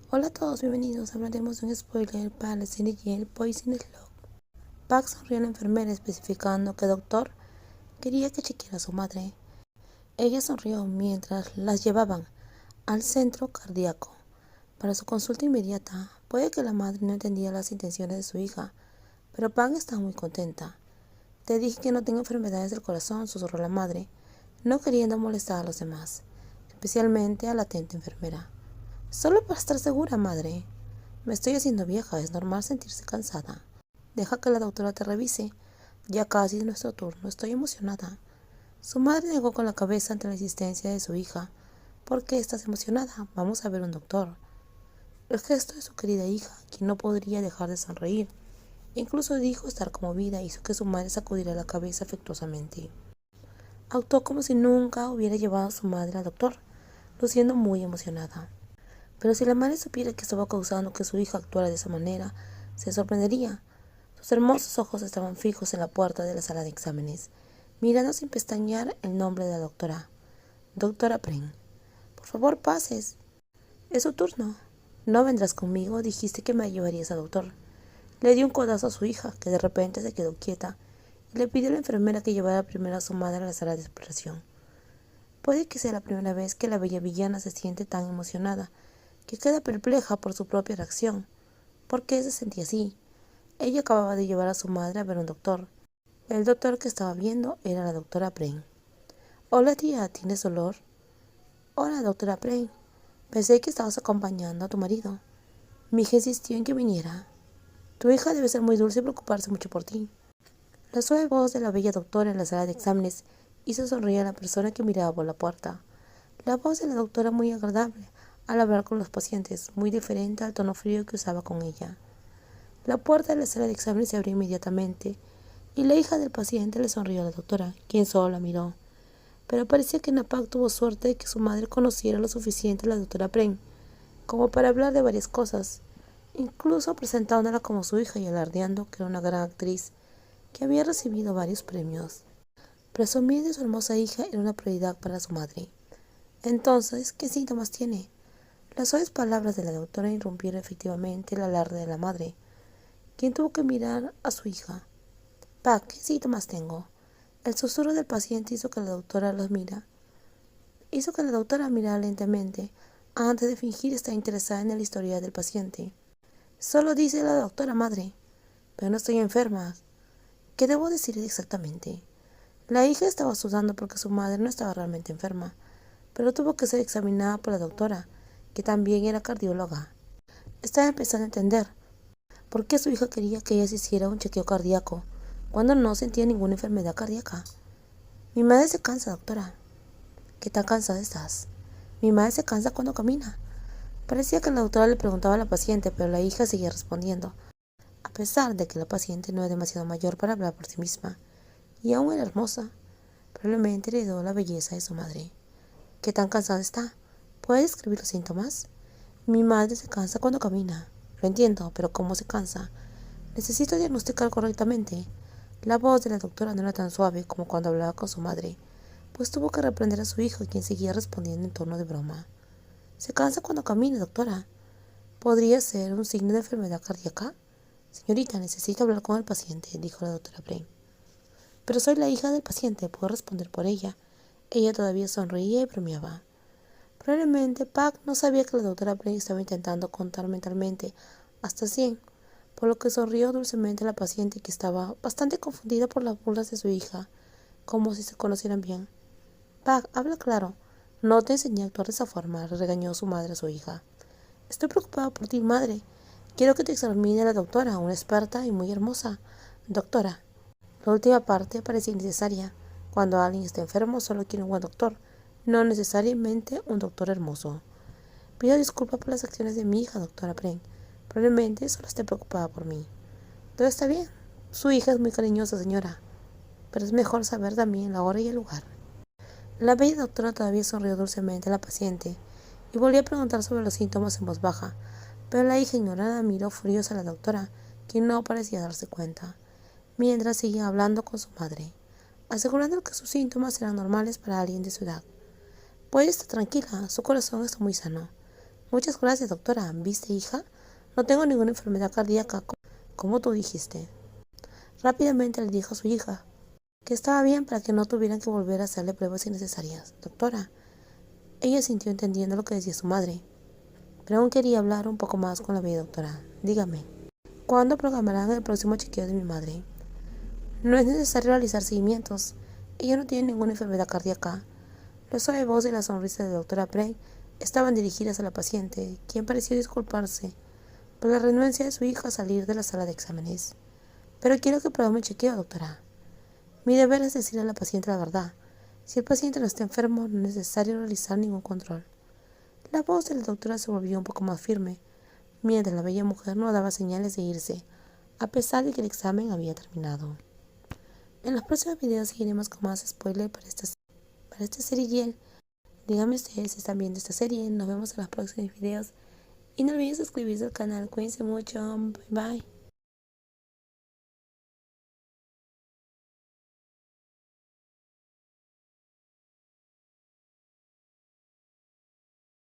Hola a todos, bienvenidos. Hablaremos de un spoiler para la serie Yale Poison Slug. Pac sonrió a la enfermera especificando que el doctor quería que chequeara a su madre. Ella sonrió mientras las llevaban al centro cardíaco para su consulta inmediata. Puede que la madre no entendía las intenciones de su hija, pero Pac está muy contenta. Te dije que no tengo enfermedades del corazón, susurró la madre, no queriendo molestar a los demás, especialmente a la atenta enfermera. Solo para estar segura, madre. Me estoy haciendo vieja, es normal sentirse cansada. Deja que la doctora te revise. Ya casi es nuestro turno, estoy emocionada. Su madre negó con la cabeza ante la insistencia de su hija. ¿Por qué estás emocionada? Vamos a ver un doctor. El gesto de su querida hija, quien no podría dejar de sonreír, incluso dijo estar conmovida, hizo que su madre sacudiera la cabeza afectuosamente. Actuó como si nunca hubiera llevado a su madre al doctor, luciendo muy emocionada. Pero si la madre supiera que estaba causando que su hija actuara de esa manera, se sorprendería. Sus hermosos ojos estaban fijos en la puerta de la sala de exámenes, mirando sin pestañear el nombre de la doctora. Doctora Pren. Por favor, pases. Es su turno. No vendrás conmigo, dijiste que me llevarías al doctor. Le dio un codazo a su hija, que de repente se quedó quieta, y le pidió a la enfermera que llevara primero a su madre a la sala de operación. Puede que sea la primera vez que la bella villana se siente tan emocionada, que queda perpleja por su propia reacción. ¿Por qué se sentía así? Ella acababa de llevar a su madre a ver un doctor. El doctor que estaba viendo era la doctora Pren. Hola tía, ¿tienes dolor? Hola doctora Pren. Pensé que estabas acompañando a tu marido. Mi hija insistió en que viniera. Tu hija debe ser muy dulce y preocuparse mucho por ti. La suave voz de la bella doctora en la sala de exámenes hizo sonreír a la persona que miraba por la puerta. La voz de la doctora muy agradable al hablar con los pacientes, muy diferente al tono frío que usaba con ella. La puerta de la sala de exámenes se abrió inmediatamente y la hija del paciente le sonrió a la doctora, quien solo la miró. Pero parecía que Napak tuvo suerte de que su madre conociera lo suficiente a la doctora Pren como para hablar de varias cosas, incluso presentándola como su hija y alardeando que era una gran actriz que había recibido varios premios. Presumir de su hermosa hija era una prioridad para su madre. Entonces, ¿qué síntomas tiene? Las suaves palabras de la doctora irrumpieron efectivamente el alarde de la madre, quien tuvo que mirar a su hija. Pac, ¿qué síntomas tengo? El susurro del paciente hizo que la doctora mirara lentamente antes de fingir estar interesada en el historial del paciente. Solo dice la doctora madre, pero no estoy enferma. ¿Qué debo decir exactamente? La hija estaba sudando porque su madre no estaba realmente enferma, pero tuvo que ser examinada por la doctora, que también era cardióloga. Estaba empezando a entender por qué su hija quería que ella se hiciera un chequeo cardíaco cuando no sentía ninguna enfermedad cardíaca. Mi madre se cansa, doctora. ¿Qué tan cansada estás? Mi madre se cansa cuando camina. Parecía que la doctora le preguntaba a la paciente, pero la hija seguía respondiendo, a pesar de que la paciente no era demasiado mayor para hablar por sí misma, y aún era hermosa. Probablemente heredó la belleza de su madre. ¿Qué tan cansada está? ¿Puede describir los síntomas? Mi madre se cansa cuando camina. Lo entiendo, pero ¿cómo se cansa? Necesito diagnosticar correctamente. La voz de la doctora no era tan suave como cuando hablaba con su madre, pues tuvo que reprender a su hijo, quien seguía respondiendo en tono de broma. Se cansa cuando camina, doctora. ¿Podría ser un signo de enfermedad cardíaca? Señorita, necesito hablar con el paciente, dijo la doctora Brain. Pero soy la hija del paciente, puedo responder por ella. Ella todavía sonreía y bromeaba. Probablemente Pac no sabía que la doctora Brain estaba intentando contar mentalmente hasta 100, por lo que sonrió dulcemente a la paciente, que estaba bastante confundida por las burlas de su hija, como si se conocieran bien. Pac, habla claro. No te enseñé a actuar de esa forma, regañó su madre a su hija. Estoy preocupada por ti, madre. Quiero que te examine la doctora, una experta y muy hermosa. Doctora. La última parte parecía innecesaria. Cuando alguien está enfermo, solo quiere un buen doctor, no necesariamente un doctor hermoso. Pido disculpas por las acciones de mi hija, doctora Pren. Probablemente solo esté preocupada por mí. Todo está bien. Su hija es muy cariñosa, señora, pero es mejor saber también la hora y el lugar. La bella doctora todavía sonrió dulcemente a la paciente y volvió a preguntar sobre los síntomas en voz baja, pero la hija ignorada miró furiosa a la doctora, quien no parecía darse cuenta, mientras seguía hablando con su madre, asegurando que sus síntomas eran normales para alguien de su edad. Puede estar tranquila, su corazón está muy sano. Muchas gracias, doctora. ¿Viste, hija? No tengo ninguna enfermedad cardíaca, como tú dijiste. Rápidamente le dijo a su hija que estaba bien para que no tuvieran que volver a hacerle pruebas innecesarias. Doctora, ella sintió entendiendo lo que decía su madre, pero aún quería hablar un poco más con la bella doctora. Dígame, ¿cuándo programarán el próximo chequeo de mi madre? No es necesario realizar seguimientos. Ella no tiene ninguna enfermedad cardíaca. La suave voz y la sonrisa de la doctora Bray estaban dirigidas a la paciente, quien pareció disculparse por la renuencia de su hija a salir de la sala de exámenes. Pero quiero que probemos el chequeo, doctora. Mi deber es decirle a la paciente la verdad. Si el paciente no está enfermo, no es necesario realizar ningún control. La voz de la doctora se volvió un poco más firme, mientras la bella mujer no daba señales de irse, a pesar de que el examen había terminado. En los próximos videos seguiremos con más spoilers para esta serie Yel. Díganme ustedes si están viendo esta serie. Nos vemos en los próximos videos. Y no olviden suscribirse al canal. Cuídense mucho. Bye bye.